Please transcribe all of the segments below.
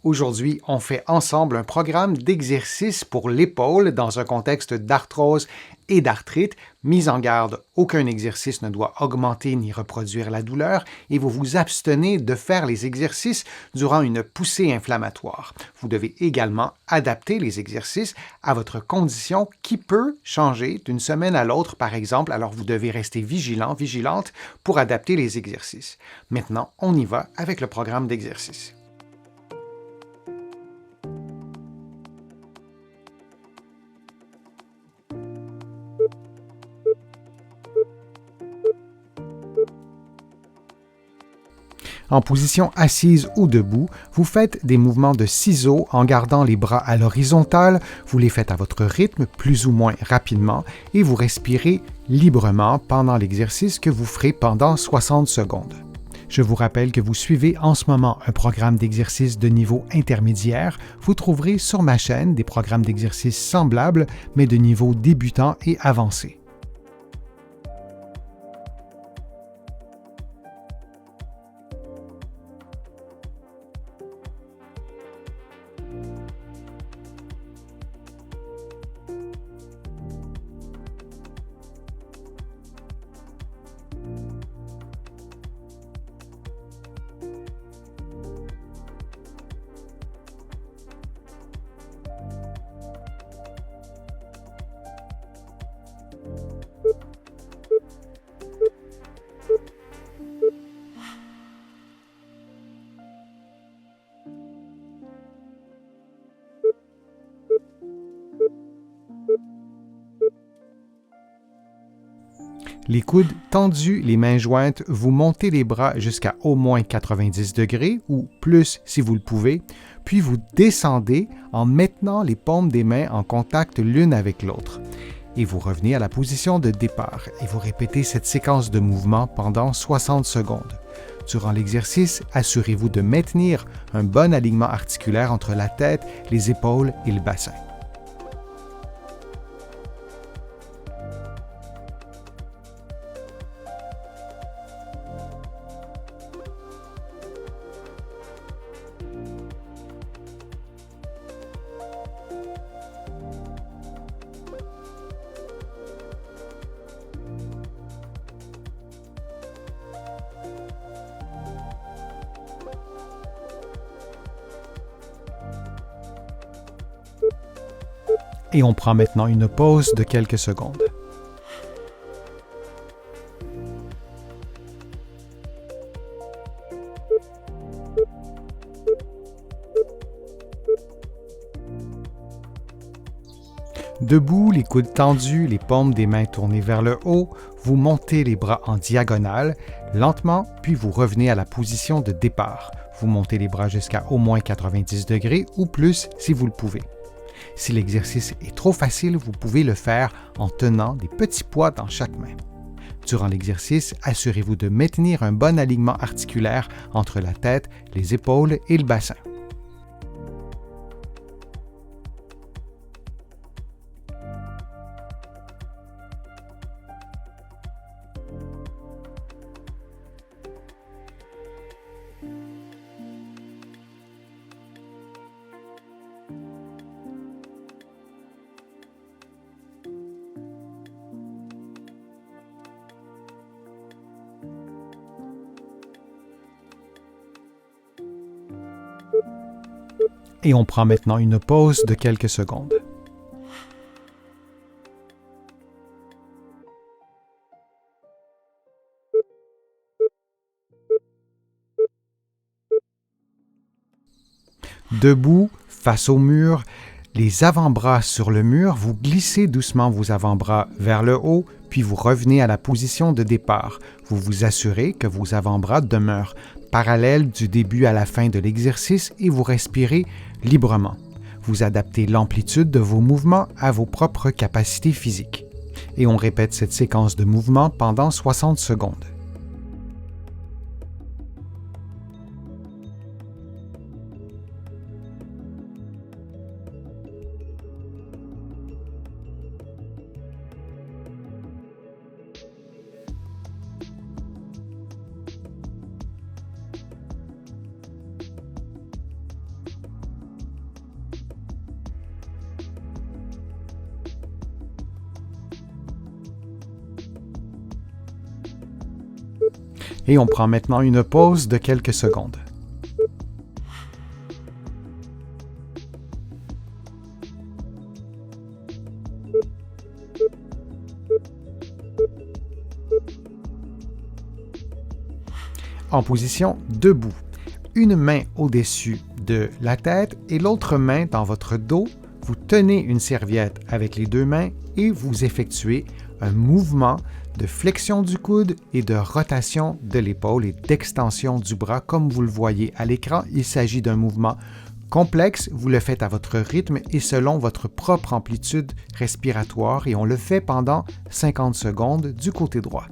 Aujourd'hui, on fait ensemble un programme d'exercice pour l'épaule dans un contexte d'arthrose et d'arthrite. Mise en garde, aucun exercice ne doit augmenter ni reproduire la douleur et vous vous abstenez de faire les exercices durant une poussée inflammatoire. Vous devez également adapter les exercices à votre condition qui peut changer d'une semaine à l'autre, par exemple, alors vous devez rester vigilant, vigilante pour adapter les exercices. Maintenant, on y va avec le programme d'exercice. En position assise ou debout, vous faites des mouvements de ciseaux en gardant les bras à l'horizontale, vous les faites à votre rythme, plus ou moins rapidement, et vous respirez librement pendant l'exercice que vous ferez pendant 60 secondes. Je vous rappelle que vous suivez en ce moment un programme d'exercice de niveau intermédiaire. Vous trouverez sur ma chaîne des programmes d'exercice semblables, mais de niveau débutant et avancé. Les coudes tendus, les mains jointes, vous montez les bras jusqu'à au moins 90 degrés ou plus si vous le pouvez, puis vous descendez en maintenant les paumes des mains en contact l'une avec l'autre. Et vous revenez à la position de départ et vous répétez cette séquence de mouvements pendant 60 secondes. Durant l'exercice, assurez-vous de maintenir un bon alignement articulaire entre la tête, les épaules et le bassin. Et on prend maintenant une pause de quelques secondes. Debout, les coudes tendus, les paumes des mains tournées vers le haut, vous montez les bras en diagonale, lentement, puis vous revenez à la position de départ. Vous montez les bras jusqu'à au moins 90 degrés ou plus si vous le pouvez. Si l'exercice est trop facile, vous pouvez le faire en tenant des petits poids dans chaque main. Durant l'exercice, assurez-vous de maintenir un bon alignement articulaire entre la tête, les épaules et le bassin. Et on prend maintenant une pause de quelques secondes. Debout, face au mur, les avant-bras sur le mur, vous glissez doucement vos avant-bras vers le haut, puis vous revenez à la position de départ. Vous vous assurez que vos avant-bras demeurent parallèles du début à la fin de l'exercice et vous respirez librement. Vous adaptez l'amplitude de vos mouvements à vos propres capacités physiques. Et on répète cette séquence de mouvements pendant 60 secondes. Et on prend maintenant une pause de quelques secondes. En position debout, une main au-dessus de la tête et l'autre main dans votre dos. Vous tenez une serviette avec les deux mains et vous effectuez un mouvement de flexion du coude et de rotation de l'épaule et d'extension du bras. Comme vous le voyez à l'écran, il s'agit d'un mouvement complexe. Vous le faites à votre rythme et selon votre propre amplitude respiratoire et on le fait pendant 50 secondes du côté droit.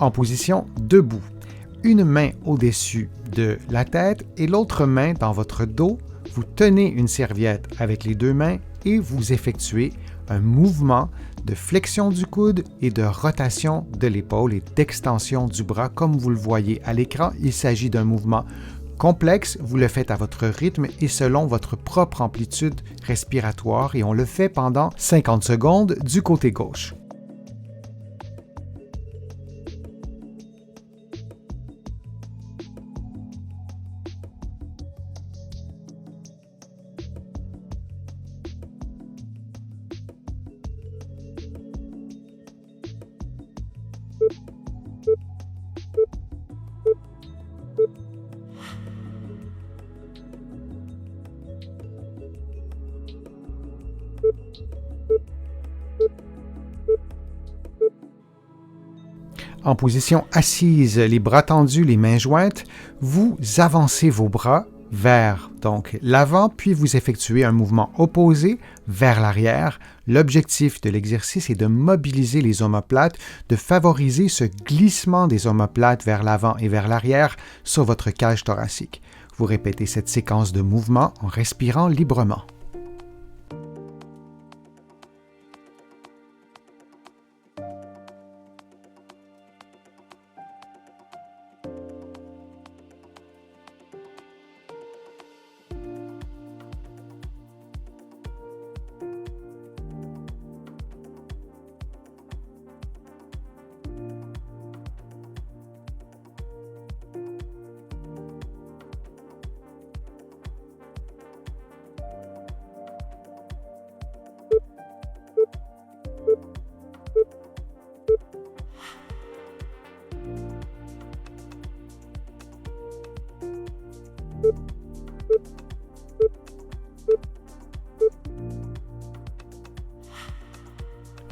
En position debout, une main au-dessus de la tête et l'autre main dans votre dos. Vous tenez une serviette avec les deux mains et vous effectuez un mouvement de flexion du coude et de rotation de l'épaule et d'extension du bras. Comme vous le voyez à l'écran, il s'agit d'un mouvement complexe. Vous le faites à votre rythme et selon votre propre amplitude respiratoire et on le fait pendant 50 secondes du côté gauche. En position assise, les bras tendus, les mains jointes, vous avancez vos bras vers donc l'avant, puis vous effectuez un mouvement opposé vers l'arrière. L'objectif de l'exercice est de mobiliser les omoplates, de favoriser ce glissement des omoplates vers l'avant et vers l'arrière sur votre cage thoracique. Vous répétez cette séquence de mouvements en respirant librement.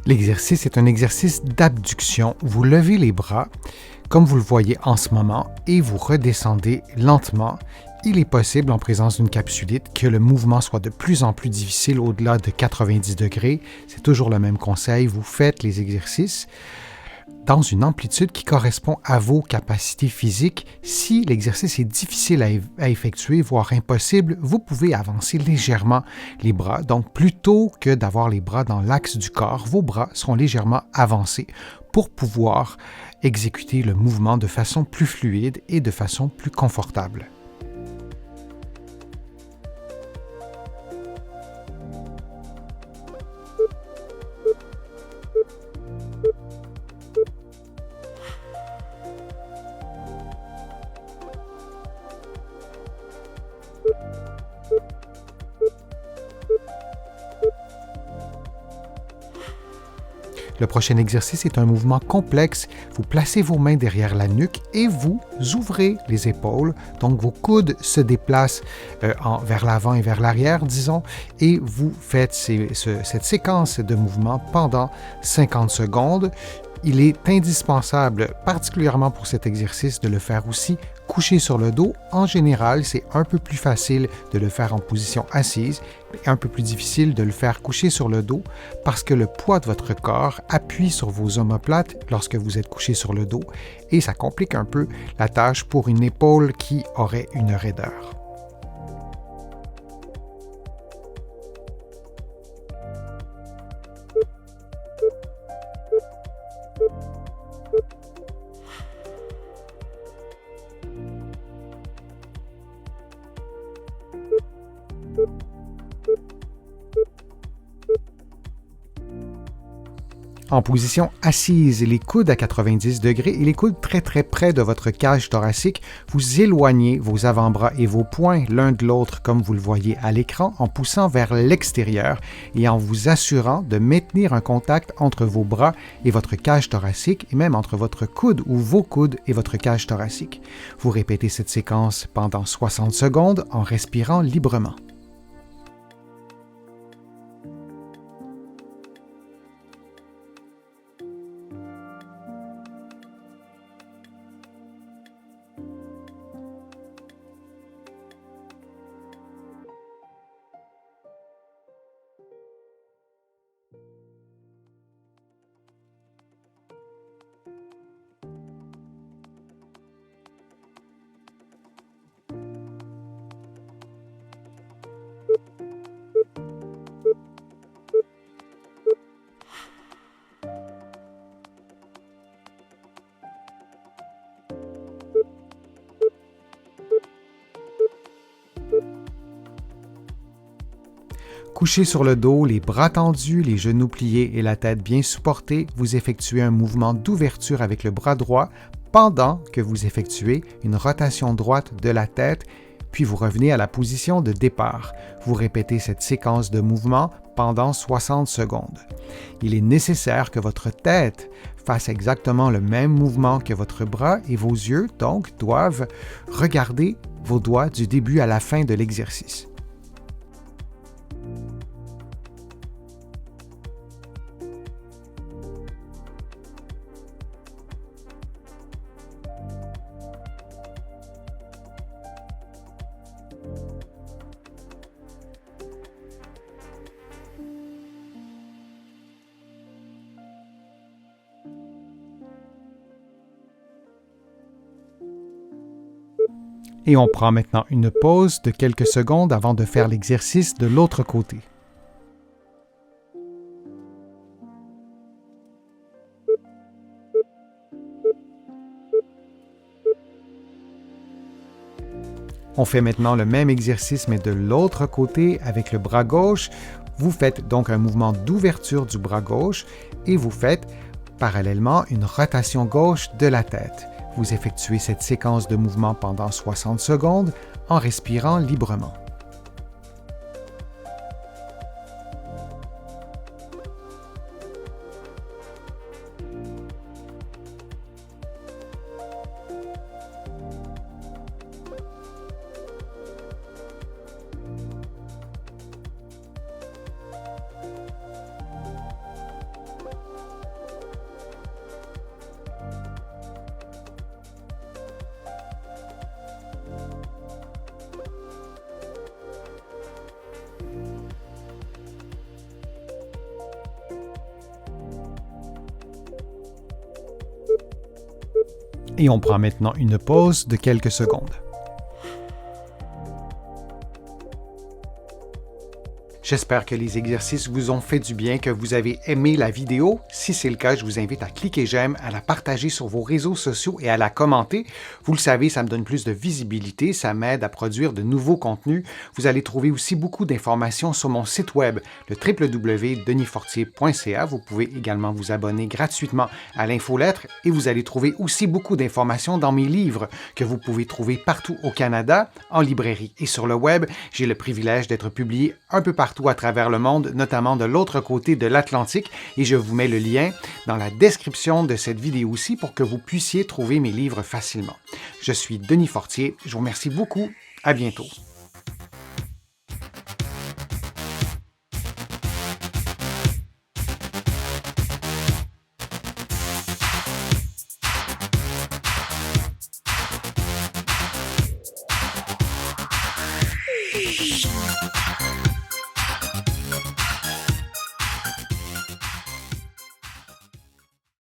L'exercice est un exercice d'abduction. Vous levez les bras, comme vous le voyez en ce moment, et vous redescendez lentement. Il est possible, en présence d'une capsulite, que le mouvement soit de plus en plus difficile au-delà de 90 degrés. C'est toujours le même conseil. Vous faites les exercices dans une amplitude qui correspond à vos capacités physiques. Si l'exercice est difficile à effectuer, voire impossible, vous pouvez avancer légèrement les bras. Donc, plutôt que d'avoir les bras dans l'axe du corps, vos bras seront légèrement avancés pour pouvoir exécuter le mouvement de façon plus fluide et de façon plus confortable. Le prochain exercice est un mouvement complexe. Vous placez vos mains derrière la nuque et vous ouvrez les épaules. Donc, vos coudes se déplacent vers l'avant et vers l'arrière, disons, et vous faites cette séquence de mouvements pendant 50 secondes. Il est indispensable, particulièrement pour cet exercice, de le faire aussi couché sur le dos. En général, c'est un peu plus facile de le faire en position assise et un peu plus difficile de le faire couché sur le dos parce que le poids de votre corps appuie sur vos omoplates lorsque vous êtes couché sur le dos et ça complique un peu la tâche pour une épaule qui aurait une raideur. En position assise, les coudes à 90 degrés et les coudes très très près de votre cage thoracique, vous éloignez vos avant-bras et vos poings l'un de l'autre comme vous le voyez à l'écran en poussant vers l'extérieur et en vous assurant de maintenir un contact entre vos bras et votre cage thoracique et même entre votre coude ou vos coudes et votre cage thoracique. Vous répétez cette séquence pendant 60 secondes en respirant librement. Couché sur le dos, les bras tendus, les genoux pliés et la tête bien supportée, vous effectuez un mouvement d'ouverture avec le bras droit pendant que vous effectuez une rotation droite de la tête, puis vous revenez à la position de départ. Vous répétez cette séquence de mouvements pendant 60 secondes. Il est nécessaire que votre tête fasse exactement le même mouvement que votre bras et vos yeux, donc, doivent regarder vos doigts du début à la fin de l'exercice. Et on prend maintenant une pause de quelques secondes avant de faire l'exercice de l'autre côté. On fait maintenant le même exercice mais de l'autre côté avec le bras gauche. Vous faites donc un mouvement d'ouverture du bras gauche et vous faites parallèlement une rotation gauche de la tête. Vous effectuez cette séquence de mouvements pendant 60 secondes en respirant librement. Et on prend maintenant une pause de quelques secondes. J'espère que les exercices vous ont fait du bien, que vous avez aimé la vidéo. Si c'est le cas, je vous invite à cliquer j'aime, à la partager sur vos réseaux sociaux et à la commenter. Vous le savez, ça me donne plus de visibilité, ça m'aide à produire de nouveaux contenus. Vous allez trouver aussi beaucoup d'informations sur mon site web, le www.denisfortier.ca. Vous pouvez également vous abonner gratuitement à l'infolettre et vous allez trouver aussi beaucoup d'informations dans mes livres que vous pouvez trouver partout au Canada, en librairie et sur le web. J'ai le privilège d'être publié un peu partout à travers le monde, notamment de l'autre côté de l'Atlantique, et je vous mets le lien dans la description de cette vidéo aussi pour que vous puissiez trouver mes livres facilement. Je suis Denis Fortier, je vous remercie beaucoup, à bientôt.